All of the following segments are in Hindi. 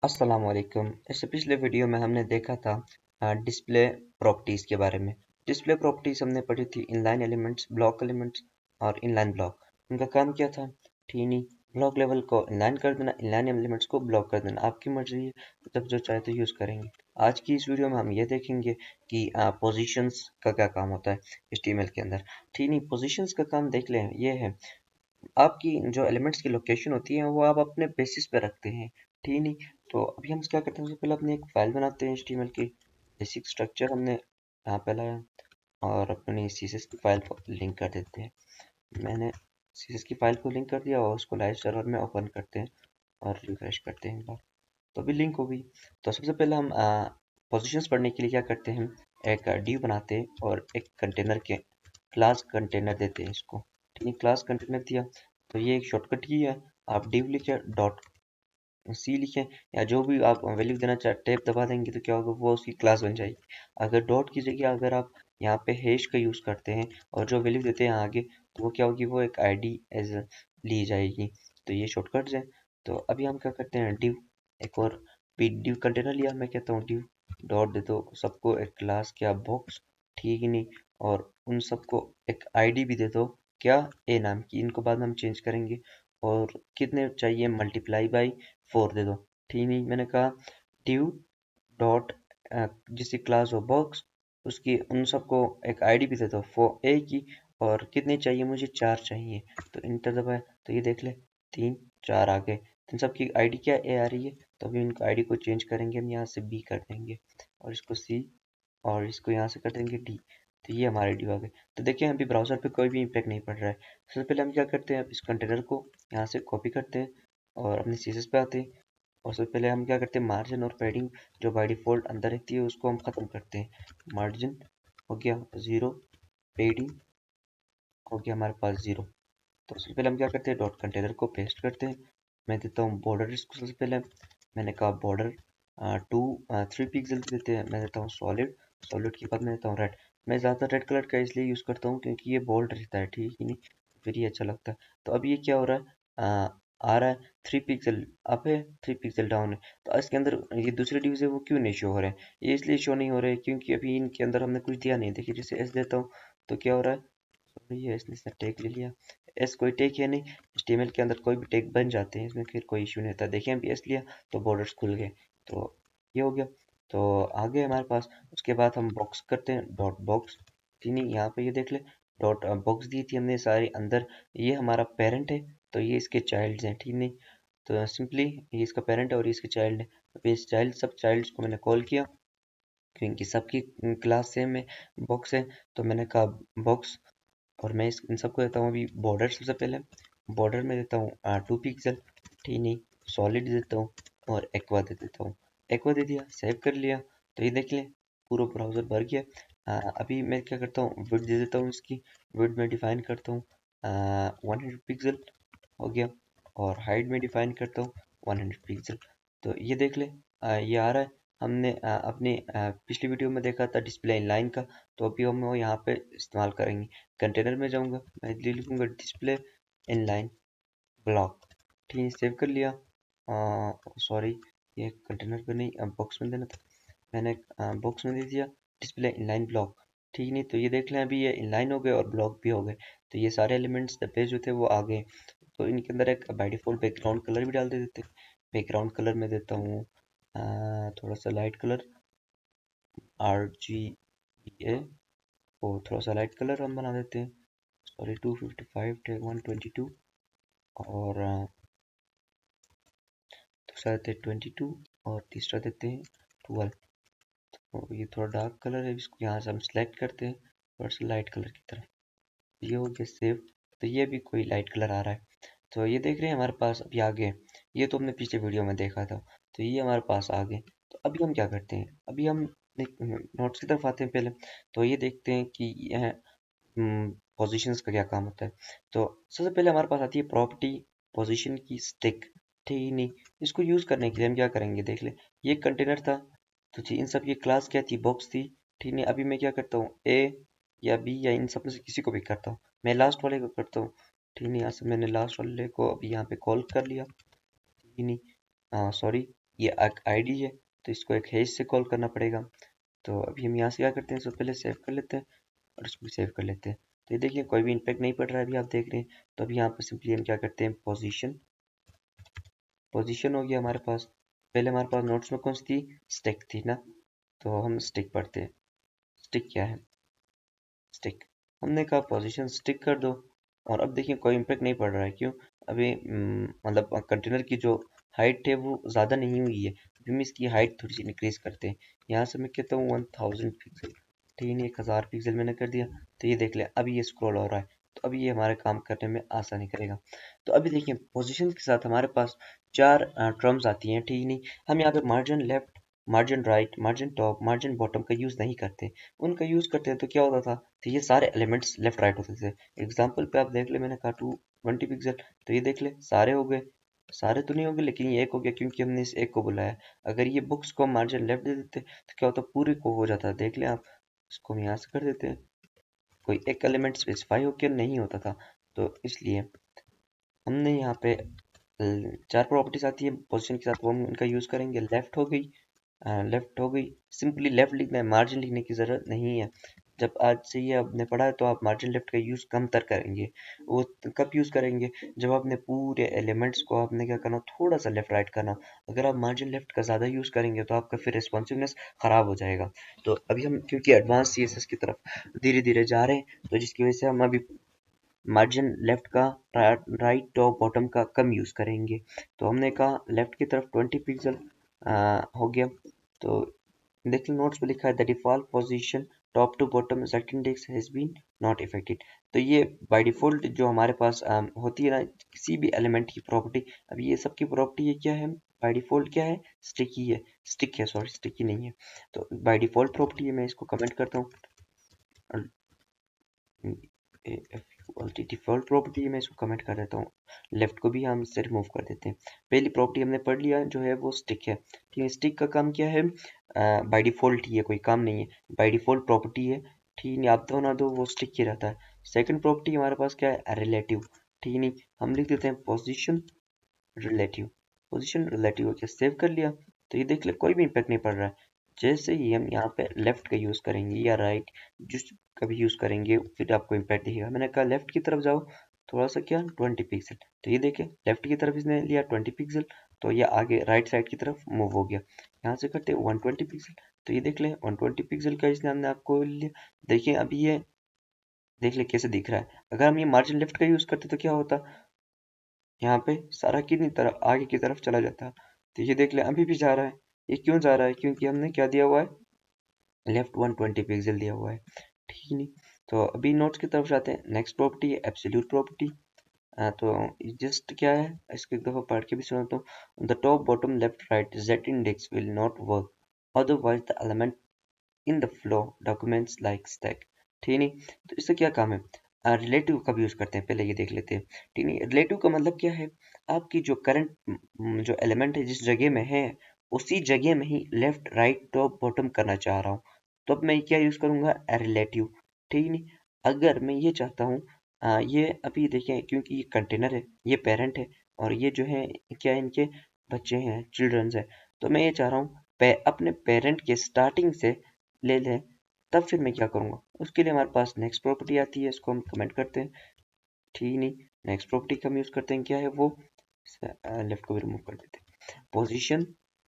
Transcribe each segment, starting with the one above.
अस्सलाम वालेकुम। इससे पिछले वीडियो में हमने देखा था डिस्प्ले प्रॉपर्टीज़ के बारे में। डिस्प्ले प्रॉपर्टीज़ हमने पढ़ी थी इनलाइन एलिमेंट्स, ब्लॉक एलिमेंट्स और इनलाइन ब्लॉक। उनका काम क्या था? ठीक नहीं, ब्लॉक लेवल को इनलाइन कर देना, इनलाइन एलिमेंट्स को ब्लॉक कर देना। आपकी मर्जी है, जब जो चाहे तो यूज़ करेंगे। आज की इस वीडियो में हम ये देखेंगे कि पोजीशंस का क्या काम होता है एचटीएमएल के अंदर। ठीक नहीं, पोजीशंस का काम देख लें। ये है आपकी जो एलिमेंट्स की लोकेशन होती है वो आप अपने बेसिस पे रखते हैं। ठीक नहीं, तो अभी हम क्या करते हैं, सबसे पहले अपनी एक फाइल बनाते हैं एचटीएमएल की। बेसिक स्ट्रक्चर हमने यहाँ पे लाया और अपनी सीएसएस की फाइल को लिंक कर देते हैं। मैंने सीएसएस की फाइल को लिंक कर दिया और उसको लाइव सर्वर में ओपन करते हैं और रिफ्रेश करते हैं एक बार, तो अभी लिंक होगी। तो सबसे पहले हम पोजीशंस पढ़ने के लिए क्या करते हैं, एक div बनाते हैं और एक कंटेनर के क्लास कंटेनर देते हैं इसको। ठीक है, क्लास कंटेनर दिया तो ये एक शॉर्टकट की है। आप div लिखे डॉट सी लिखें या जो भी आप वैल्यू देना चाहे टैब दबा देंगे तो क्या होगा, वो उसकी क्लास बन जाएगी। अगर डॉट की जगह अगर आप यहाँ पे हैश का यूज़ करते हैं और जो वैल्यू देते हैं आगे, तो वो क्या होगी, वो एक आईडी एज ली जाएगी। तो ये शॉर्टकट्स हैं। तो अभी हम क्या करते हैं, div एक और div कंटेनर लिया। मैं कहता हूँ div डॉट दे दो सबको एक क्लास क्या बॉक्स। ठीक ही नहीं, और उन सबको एक आईडी भी दे दो क्या, ए नाम की। इनको बाद में हम चेंज करेंगे। और कितने चाहिए, मल्टीप्लाई बाई 4 दे दो। ठीक नहीं, मैंने कहा div डॉट जिसकी क्लास हो बॉक्स, उसकी उन सबको एक आईडी भी दे दो फॉर ए की। और कितने चाहिए, मुझे 4 चाहिए। तो इंटर दबाया तो ये देख ले 3 4 आ गए। तो इन सबकी आईडी क्या ए आ रही है। तो अभी इनको आईडी को चेंज करेंगे, हम यहाँ से बी कर देंगे और इसको सी और इसको यहाँ से कर देंगे डी। तो ये हमारे डी आ गए। तो देखिए अभी ब्राउज़र पे कोई भी इम्पैक्ट नहीं पड़ रहा है। सबसे पहले हम क्या करते हैं, इस कंटेनर को यहाँ से कॉपी करते हैं और अपने सीएसएस पे आते हैं। और सबसे पहले हम क्या करते हैं, मार्जिन और पैडिंग जो बाय डिफ़ॉल्ट अंदर रहती है उसको हम ख़त्म करते हैं। मार्जिन हो गया 0, पैडिंग हो गया हमारे पास 0। तो सबसे पहले हम क्या करते हैं, डॉट कंटेनर को पेस्ट करते हैं। मैं देता हूँ बॉर्डर इसको। सबसे पहले मैंने कहा बॉर्डर 3 पिक्सल देते हैं। मैं देता हूँ सॉलिड। सॉलिड के बाद मैं देता हूँ रेड। मैं ज़्यादा रेड कलर का इसलिए यूज़ करता हूँ क्योंकि ये बोल्ड रहता है। ठीक ही नहीं, फिर ये अच्छा लगता है। तो अब ये क्या हो रहा है, आ रहा है 3 पिक्सल अप है, 3 पिक्सल डाउन है। तो इसके अंदर ये दूसरे ड्यूज है वो क्यों नहीं शो हो रहे हैं, ये इसलिए शो नहीं हो रहे हैं क्योंकि अभी इनके अंदर हमने कुछ दिया नहीं। देखिए जैसे एस देता हूँ तो क्या हो रहा है, सॉरी ये इसने टैग ले लिया। एस कोई टैग है नहीं, एचटीएमएल के अंदर कोई भी टैग बन जाते हैं, इसमें फिर कोई इशू नहीं होता। देखिए अभी एस लिया तो बॉर्डर्स खुल गए। तो ये हो गया। तो आगे हमारे पास उसके बाद हम बॉक्स करते हैं, डॉट बॉक्स। ठीक नहीं, यहाँ पे ये देख ले डॉट बॉक्स दी थी हमने सारी अंदर। ये हमारा पेरेंट है तो ये इसके चाइल्ड्स हैं। ठीक नहीं, तो सिंपली ये इसका पेरेंट है और ये इसके चाइल्ड है। तो इस चाइल्ड सब चाइल्ड्स को मैंने कॉल किया क्योंकि सबकी क्लास सेम है, बॉक्स है। तो मैंने कहा बॉक्स और मैं इन सबको देता हूँ अभी बॉर्डर। सबसे पहले बॉर्डर में देता हूँ 2 पिक्सल। ठीक नहीं, सॉलिड देता हूँ और एक्वा दे देता हूँ। एक्वा दे दिया, सेव कर लिया। तो ये देख लें पूरा ब्राउज़र भर गया। अभी मैं क्या करता हूँ, विड्थ दे देता हूँ इसकी। विड्थ में डिफाइन करता हूँ 100 पिक्सल हो गया। और हाइट में डिफाइन करता हूँ 100 पिक्सल। तो ये देख ले ये आ रहा है। हमने अपनी पिछली वीडियो में देखा था डिस्प्ले इनलाइन का, तो अभी हम वो यहाँ पे इस्तेमाल करेंगे। कंटेनर में जाऊँगा, मैं लिखूँगा डिस्प्ले इनलाइन ब्लॉक। ठीक है, सेव कर लिया। सॉरी ये कंटेनर पे नहीं, बॉक्स में देना था। मैंने बॉक्स में दे दिया डिस्प्ले इनलाइन ब्लॉक। ठीक नहीं, तो ये देख लें अभी ये इनलाइन हो गए और ब्लॉक भी हो गए। तो ये सारे एलिमेंट्स डब्बे जो थे वो आ गए। तो इनके अंदर एक बाय डिफ़ॉल्ट बैकग्राउंड कलर भी डाल दे देते हैं। बैकग्राउंड कलर में देता हूँ थोड़ा सा लाइट कलर, RGBA। और थोड़ा सा लाइट कलर हम बना देते हैं। सॉरी 255 टेक 122 और दूसरा देते हैं 22 और तीसरा देते हैं 12। तो ये थोड़ा डार्क कलर है, इसको यहाँ से हम सेलेक्ट करते हैं थोड़ा सा लाइट कलर की तरफ। ये हो गया सेव। तो ये भी कोई लाइट कलर आ रहा है। तो ये देख रहे हैं हमारे पास अभी आ गए। ये तो हमने पिछले वीडियो में देखा था। तो ये हमारे पास आ गए। तो अभी हम क्या करते हैं, अभी हम नोट्स की तरफ आते हैं पहले। तो ये देखते हैं कि यह पोजीशंस का क्या काम होता है। तो सबसे पहले हमारे पास आती है प्रॉपर्टी पोजीशन की स्टिक। ठीक ही नहीं, इसको यूज़ करने के लिए हम क्या करेंगे, देख ले ये कंटेनर था। तो जी इन सब की क्लास क्या थी, बॉक्स थी। ठीक नहीं, अभी मैं क्या करता हूँ, ए या बी या इन सब में से किसी को भी करता हूँ। मैं लास्ट वाले को करता हूँ। ठीक नहीं, यहाँ से मैंने लास्ट वाले को अभी यहाँ पे कॉल कर लिया। ठीक नहीं, सॉरी ये एक आईडी है, तो इसको एक हैश से कॉल करना पड़ेगा। तो अभी हम यहाँ से क्या करते हैं, सबसे पहले सेव कर लेते हैं और इसको भी सेव कर लेते हैं। तो ये देखिए कोई भी इम्पैक्ट नहीं पड़ रहा है, अभी आप देख रहे हैं। तो अभी यहाँ पर सिंपली हम क्या करते हैं, पोजीशन हो गया हमारे पास। पहले हमारे पास नोट्स में कौन सी थी, स्टिक थी ना, तो हम स्टिक पढ़ते हैं। स्टिक क्या है, स्टिक, हमने कहा पोजीशन स्टिक कर दो। और अब देखिए कोई इम्पैक्ट नहीं पड़ रहा है, क्यों, अभी मतलब कंटेनर की जो हाइट है वो ज़्यादा नहीं हुई है। अभी हम इसकी हाइट थोड़ी सी इंक्रीज करते हैं। यहाँ से मैं कहता हूँ 1000 पिक्सल, ठीक है, 1000 पिक्सल मैंने कर दिया। तो ये देख लें अभी ये स्क्रॉल हो रहा है, तो अभी ये हमारे काम करने में आसानी करेगा। तो अभी देखिए पोजीशन के साथ हमारे पास चार टर्म्स आती हैं, ठीक नहीं। हम यहाँ पे margin left, margin right, margin top, margin bottom का यूज़ नहीं करते। उनका यूज़ करते हैं तो क्या होता था, तो ये सारे एलिमेंट्स लेफ्ट राइट होते थे। एग्जाम्पल पे आप देख ले, मैंने कहा 220 पिक्सल, तो ये देख ले सारे हो गए। सारे तो नहीं हो गए लेकिन ये एक हो गया, क्योंकि हमने इस एक को बुलाया। अगर ये बुक्स को मार्जिन लेफ्ट दे देते तो क्या होता, पूरे को हो जाता। देख ले आप, इसको हम यहाँ से कर देते हैं, कोई एक एलिमेंट स्पेसिफाई होकर नहीं होता था। तो इसलिए हमने यहाँ पे चार प्रॉपर्टीज आती है पोजीशन के साथ, वो हम इनका यूज़ करेंगे। लेफ्ट हो गई, लेफ्ट हो गई, सिंपली लेफ्ट लिखना है, मार्जिन लिखने की ज़रूरत नहीं है। जब आज से ये आपने पढ़ा है तो आप मार्जिन लेफ्ट का यूज़ कम तर करेंगे। वो कब यूज़ करेंगे, जब आपने पूरे एलिमेंट्स को आपने क्या करना, थोड़ा सा लेफ्ट राइट करना। अगर आप मार्जिन लेफ्ट का ज़्यादा यूज़ करेंगे तो आपका फिर रिस्पॉन्सिवनेस ख़राब हो जाएगा। तो अभी हम क्योंकि एडवांस CSS की तरफ धीरे धीरे जा रहे हैं, तो जिसकी वजह से हम अभी मार्जिन लेफ्ट का राइट टॉप बॉटम का कम यूज़ करेंगे। तो हमने कहा लेफ्ट की तरफ 20 पिक्सल हो गया। तो देखिए नोट्स पे लिखा है the default position top to bottom set index has been not affected. तो ये बाय डिफॉल्ट जो हमारे पास होती है ना किसी भी एलिमेंट की प्रॉपर्टी, अब ये सबकी प्रॉपर्टी ये क्या है, बाय डिफॉल्ट क्या है, स्टिकी है, स्टिक है, सॉरी स्टिकी नहीं है। तो बाय डिफॉल्ट प्रॉपर्टी है, मैं इसको कमेंट करता हूँ, डिफॉल्ट प्रॉपर्टी मैं इसको कमेंट कर देता हूँ। लेफ्ट को भी हम इससे रिमूव कर देते हैं। पहली प्रॉपर्टी हमने पढ़ लिया जो है वो स्टिक है, ठीक है। स्टिक का काम क्या है, बाय डिफॉल्ट ही है, कोई काम नहीं है, बाय डिफॉल्ट प्रॉपर्टी है, ठीक नहीं, आप दो ना दो वो स्टिक ही रहता है। सेकंड प्रॉपर्टी हमारे पास क्या है, रिलेटिव, ठीक नहीं, हम लिख देते हैं पोजिशन रिलेटिव। पोजीशन रिलेटिव हो गया, सेव कर लिया। तो ये देख ले कोई भी इम्पैक्ट नहीं पड़ रहा है। जैसे ही हम यहाँ पे लेफ्ट का यूज करेंगे या राइट जिस का भी यूज करेंगे फिर आपको इम्पैक्ट दिखेगा। मैंने कहा लेफ्ट की तरफ जाओ, थोड़ा सा क्या 20 पिक्सल, तो ये देखें लेफ्ट की तरफ इसने लिया 20 पिक्सल, तो ये आगे राइट साइड की तरफ मूव हो गया। यहाँ से करते 120 पिक्सल, तो ये देख ले 120 पिक्सल का इसने हमने आपको लिया। देखिए अभी ये देख ले कैसे दिख रहा है। अगर हम ये मार्जिन लेफ्ट का यूज करते तो क्या होता, यहाँ पे सारा कितनी तरफ आगे की तरफ चला जाता है। तो ये देख ले अभी भी जा रहा है। ये क्यों जा रहा है, क्योंकि हमने क्या दिया हुआ है, लेफ्ट 120 पिक्सल दिया हुआ है, ठीक नहीं। तो अभी नोट्स की तरफ जाते हैं। नेक्स्ट प्रॉपर्टी है एब्सोल्यूट प्रॉपर्टी। तो जस्ट क्या है, इसको एक दफा पढ़ के भी सुनाता हूँ। The top bottom left right Z index will not work otherwise the element in the flow documents like stack, ठीक नहीं। तो इससे क्या काम है, रिलेटिव कब यूज करते हैं पहले ये देख लेते हैं, ठीक नहीं। रिलेटिव का मतलब क्या है, आपकी जो करंट जो एलिमेंट है जिस जगह में है उसी जगह में ही लेफ्ट राइट टॉप बॉटम करना चाह रहा हूँ, तो अब मैं क्या यूज करूंगा, रिलेटिव, ठीक नहीं। अगर मैं ये चाहता हूँ, ये अभी देखिए क्योंकि ये कंटेनर है, ये पेरेंट है, और ये जो है क्या इनके बच्चे हैं, चिल्ड्रंस है। तो मैं ये चाह रहा हूँ अपने पेरेंट के स्टार्टिंग से ले लें, तब फिर मैं क्या करूँगा, उसके लिए हमारे पास नेक्स्ट प्रॉपर्टी आती है, इसको हम कमेंट करते हैं, ठीक नहीं। नेक्स्ट प्रॉपर्टी का हम यूज़ करते हैं, क्या है वो, लेफ्ट को भी रिमूव कर देते हैं। पोजीशन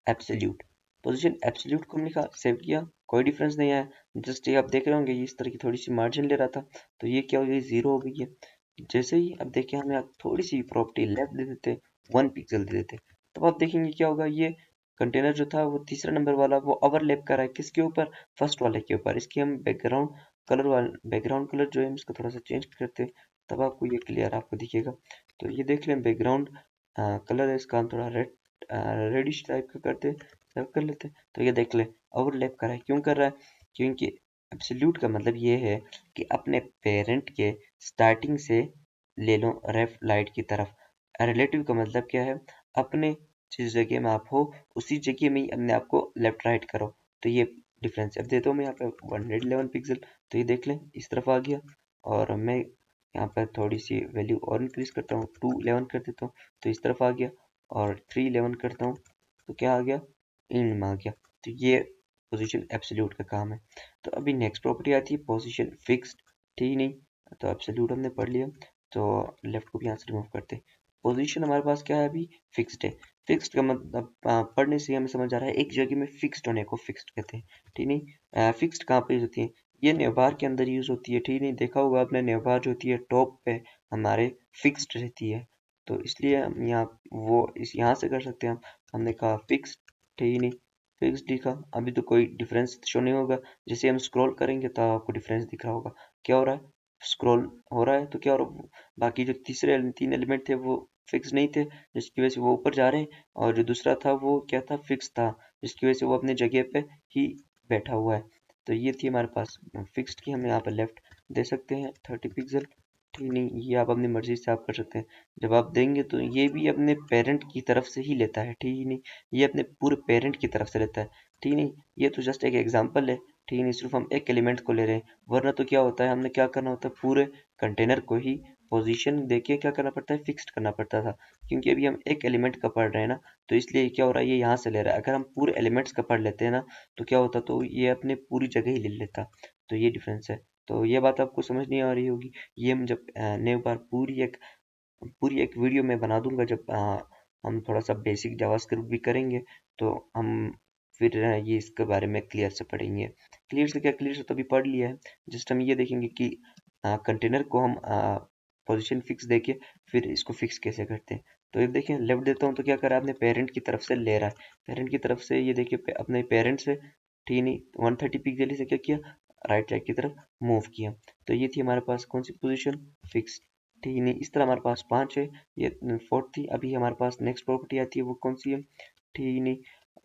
एब्सोल्यूट, पोजीशन एब्सोल्यूट को हमने लिखा, सेव किया, कोई डिफरेंस नहीं आया। जस्ट ये आप देख रहे होंगे ये इस तरह की थोड़ी सी मार्जिन ले रहा था, तो ये क्या हो गई, जीरो हो गई है। जैसे ही अब देखिए हमें थोड़ी सी प्रॉपर्टी लेफ्ट दे देते, 1 पिक्सल दे देते, तब आप देखेंगे क्या होगा, ये कंटेनर जो था वो तीसरा नंबर वाला वो ओवरलैप कर रहा है किसके ऊपर, फर्स्ट वाले के ऊपर। इसकी हम बैकग्राउंड कलर जो है हम इसको थोड़ा सा चेंज करते हैं, तब आपको ये क्लियर आपको दिखेगा। तो ये देख लें बैकग्राउंड कलर है इसका, हम थोड़ा रेडिश टाइप का करते हैं, सेव कर लेते हैं। तो ये देख लें ओवरलैप कर रहा है, क्यों कर रहा है, क्योंकि एब्सोल्यूट का मतलब ये है कि अपने पेरेंट के स्टार्टिंग से ले लो लेफ्ट राइट की तरफ। रिलेटिव का मतलब क्या है, अपने जिस जगह में आप हो उसी जगह में ही अपने आप को लेफ्ट राइट करो। तो ये डिफरेंस अब देता हूँ मैं यहाँ पे 111 पिक्सल, तो ये देख लें इस तरफ आ गया। और मैं यहाँ पर थोड़ी सी वैल्यू और इंक्रीज करता हूँ, 211 कर देता हूँ, तो इस तरफ आ गया। और 311 करता हूँ, तो क्या आ गया, इन में आ गया। तो ये पोजीशन एब्सोल्यूट का काम है। तो अभी नेक्स्ट प्रॉपर्टी आती है पोजीशन फिक्स्ड, ठीक नहीं। तो एब्सोल्यूट हमने पढ़ लिया, तो लेफ्ट को भी यहाँ से रिमूव करते हैं। पोजीशन हमारे पास क्या है, अभी फिक्स्ड है। फिक्स्ड का मतलब पढ़ने से हमें समझ आ रहा है एक जगह में फिक्स्ड होने को फिक्स्ड कहते हैं, ठीक नहीं। फिक्स्ड कहाँ पे यूज होती है, ये नेवबार के अंदर यूज होती है, ठीक नहीं। देखा होगा आपने नेवबार जो होती है टॉप पे हमारे फिक्स्ड रहती है, तो इसलिए हम यहाँ वो इस यहाँ से कर सकते हैं हम। हमने कहा फिक्स्ड, ठीक नहीं, फिक्स्ड लिखा। अभी तो कोई डिफरेंस शो नहीं होगा, जैसे हम स्क्रॉल करेंगे तो आपको डिफरेंस दिख रहा होगा। क्या हो रहा है, स्क्रॉल हो रहा है तो क्या हो रहा है, बाकी जो तीसरे 3 एलिमेंट थे वो फिक्स नहीं थे, जिसकी वजह से वो ऊपर जा रहे हैं। और जो दूसरा था वो क्या था, फिक्स था, जिसकी वजह से वो अपनी जगह पे ही बैठा हुआ है। तो ये थी हमारे पास फिक्स्ड की। हम यहाँ पर लेफ्ट दे सकते हैं 30 पिक्सल, ठीक नहीं। ये आप अपनी मर्जी से आप कर सकते हैं। जब आप देंगे तो ये भी अपने पेरेंट की तरफ से ही लेता है, ठीक नहीं। ये अपने पूरे पेरेंट की तरफ से लेता है, ठीक नहीं। ये तो जस्ट एक एग्जांपल है, ठीक नहीं, सिर्फ हम एक एलिमेंट को ले रहे हैं। वरना तो क्या होता है, हमने क्या करना होता है, पूरे कंटेनर को ही पोजीशन देके क्या करना पड़ता है, फिक्स्ड करना पड़ता था। क्योंकि अभी हम एक एलिमेंट का पढ़ रहे हैं ना, तो इसलिए क्या हो रहा है, ये यहाँ से ले रहा है। अगर हम पूरे एलिमेंट्स का पढ़ लेते हैं ना, तो क्या होता, तो ये अपने पूरी जगह ही ले लेता। तो ये डिफरेंस है। तो ये बात आपको समझ नहीं आ रही होगी। ये हम जब नए बार पूरी एक वीडियो में बना दूंगा, जब हम थोड़ा सा बेसिक जावास्क्रिप्ट भी करेंगे, तो हम फिर ये इसके बारे में क्लियर से पढ़ेंगे। क्लियर से क्या, क्लियर से तो अभी पढ़ लिया है। जस्ट हम ये देखेंगे कि कंटेनर को हम पोजीशन फिक्स देके फिर इसको फिक्स कैसे करते हैं। तो ये देखें, लेफ्ट देता हूँ तो क्या करा, आपने पेरेंट की तरफ से ले रहा है। पेरेंट की तरफ से ये देखिए, अपने पेरेंट से, ठीक नहीं, 130 पिक्सल से क्या किया, राइट साइड की तरफ मूव किया। तो ये थी हमारे पास कौन सी पोजीशन, फिक्स, ठीक नहीं। इस तरह हमारे पास 5 है, ये 4 थी। अभी हमारे पास नेक्स्ट प्रॉपर्टी आती है, वो कौन सी है, ठीक नहीं।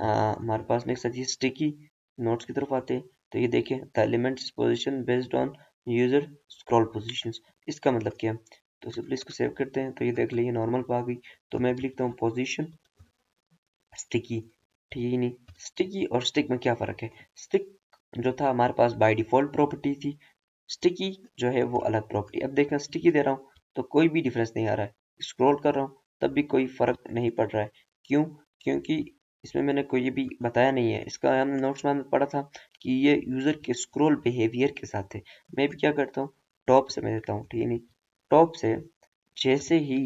हमारे पास नेक्स्ट आती है स्टिकी। नोट्स की तरफ आते हैं, तो ये देखें, the elements position based on user scroll positions. इसका मतलब क्या है, तो सिंपली इसको सेव करते हैं। तो ये देख लीजिए नॉर्मल पे आ गई। तो मैं भी लिखता हूँ पोजीशन स्टिकी, ठीक नहीं। स्टिकी और स्टिक में क्या फ़र्क है, स्टिक जो था हमारे पास बाय डिफ़ॉल्ट प्रॉपर्टी थी, स्टिकी जो है वो अलग प्रॉपर्टी। अब देखना, स्टिकी दे रहा हूँ तो कोई भी डिफरेंस नहीं आ रहा है, स्क्रॉल कर रहा हूँ तब भी कोई फ़र्क नहीं पड़ रहा है। क्यों, क्योंकि इसमें मैंने कोई ये भी बताया नहीं है। इसका हमने नोट्स में हमने पढ़ा था कि ये यूज़र के स्क्रॉल बिहेवियर के साथ है। मैं भी क्या करता हूँ, टॉप से मैं देता हूँ, ठीक नहीं। टॉप से जैसे ही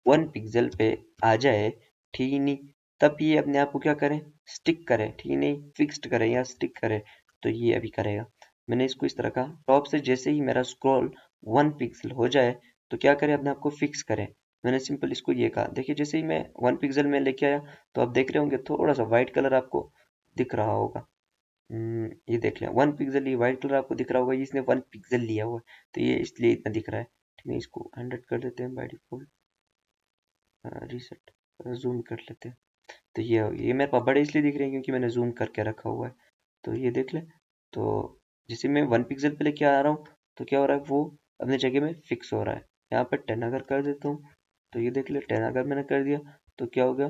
1 पिक्सल पे आ जाए, ठीक नहीं, तब ये अपने आप को क्या करें, स्टिक करें, ठीक नहीं, फिक्स्ड करें या स्टिक करें। तो ये अभी करेगा। मैंने इसको इस तरह का, टॉप से जैसे ही मेरा स्क्रॉल 1 पिक्सल हो जाए तो क्या करें, अपने आप को फिक्स करें। मैंने सिंपल इसको ये कहा। देखिए जैसे ही मैं 1 पिक्सल में लेके आया, तो आप देख रहे होंगे थोड़ा सा व्हाइट कलर आपको दिख रहा होगा। ये देख लें 1 पिक्सल, ये व्हाइट कलर आपको दिख रहा होगा, ये इसने 1 पिक्सल लिया हुआ है, तो ये इसलिए इतना दिख रहा है। ठीक है, इसको 100 कर देते हैं बाय डिफॉल्ट, रीसेट, जूम कर लेते हैं। तो ये मेरे पास बड़े इसलिए दिख रहे हैं क्योंकि मैंने जूम करके रखा हुआ है। तो ये देख लें, तो जैसे मैं 1 पिक्सल पे लेके आ रहा हूँ, तो क्या हो रहा है, वो अपनी जगह में फिक्स हो रहा है। यहाँ पर 10 अगर कर देता हूँ, तो ये देख ले, 10 अगर मैंने कर दिया तो क्या हो गया,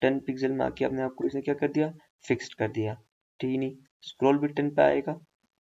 10 पिक्सल में आके अपने आप को इसने क्या कर दिया, फिक्स्ड कर दिया, ठीक नहीं। स्क्रॉल भी 10 पे आएगा,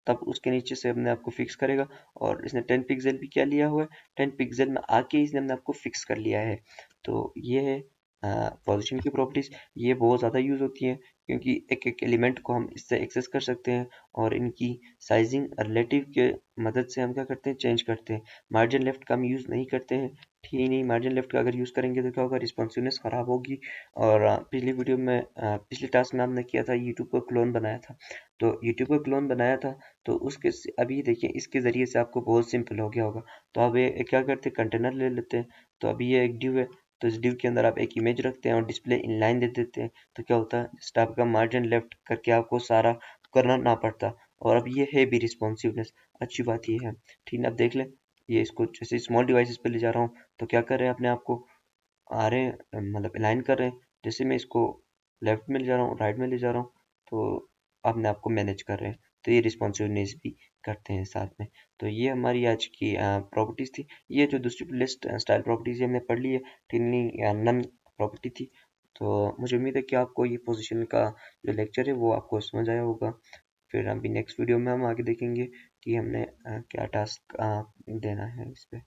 तब उसके नीचे से अपने आप को फिक्स करेगा। और इसने 10 पिक्सल भी क्या लिया हुआ है, 10 पिक्सल में आके इसने अपने आप को फिक्स कर लिया है। तो ये है पोजीशन की प्रॉपर्टीज। ये बहुत ज़्यादा यूज़ होती हैं क्योंकि एक एक एलिमेंट को हम इससे एक्सेस कर सकते हैं, और इनकी साइजिंग रिलेटिव के मदद से हम क्या करते हैं, चेंज करते हैं। मार्जिन लेफ्ट का हम यूज़ नहीं करते हैं, ठीक ही नहीं। मार्जिन लेफ्ट का अगर यूज़ करेंगे तो क्या होगा, रिस्पॉन्सिवनेस ख़राब होगी। और पिछली वीडियो में पिछले टास्क में हमने किया था, यूट्यूब का क्लोन बनाया था। तो यूट्यूब का क्लोन बनाया था, तो उसके अभी देखिए इसके ज़रिए से आपको बहुत सिंपल हो गया होगा। तो अब ये क्या करते हैं, कंटेनर ले लेते हैं। तो अभी ये एक डिव है, तो इस डिव के अंदर आप एक इमेज रखते हैं और डिस्प्ले इनलाइन दे देते हैं। तो क्या होता है, जस्ट आपका मार्जिन लेफ्ट करके आपको सारा करना ना पड़ता। और अब ये है भी रिस्पॉन्सिवनेस, अच्छी बात ये है, ठीक है। अब देख लें, ये इसको जैसे स्मॉल डिवाइसेस पे ले जा रहा हूँ, तो क्या कर रहे हैं, अपने आप को आ रहे हैं, मतलब अलाइन कर रहे हैं। जैसे मैं इसको लेफ्ट में ले जा रहा हूँ, राइट में ले जा रहा हूँ, तो अपने आप को मैनेज कर रहे हैं। तो ये रिस्पॉन्सिवनेस भी करते हैं साथ में। तो ये हमारी आज की प्रॉपर्टीज थी। ये जो दूसरी लिस्ट स्टाइल प्रॉपर्टीज हमने पढ़ ली है, टिनली या नन प्रॉपर्टी थी। तो मुझे उम्मीद है कि आपको ये पोजीशन का जो लेक्चर है वो आपको समझ आया होगा। फिर अभी नेक्स्ट वीडियो में हम आगे देखेंगे कि हमने क्या टास्क देना है इस पे।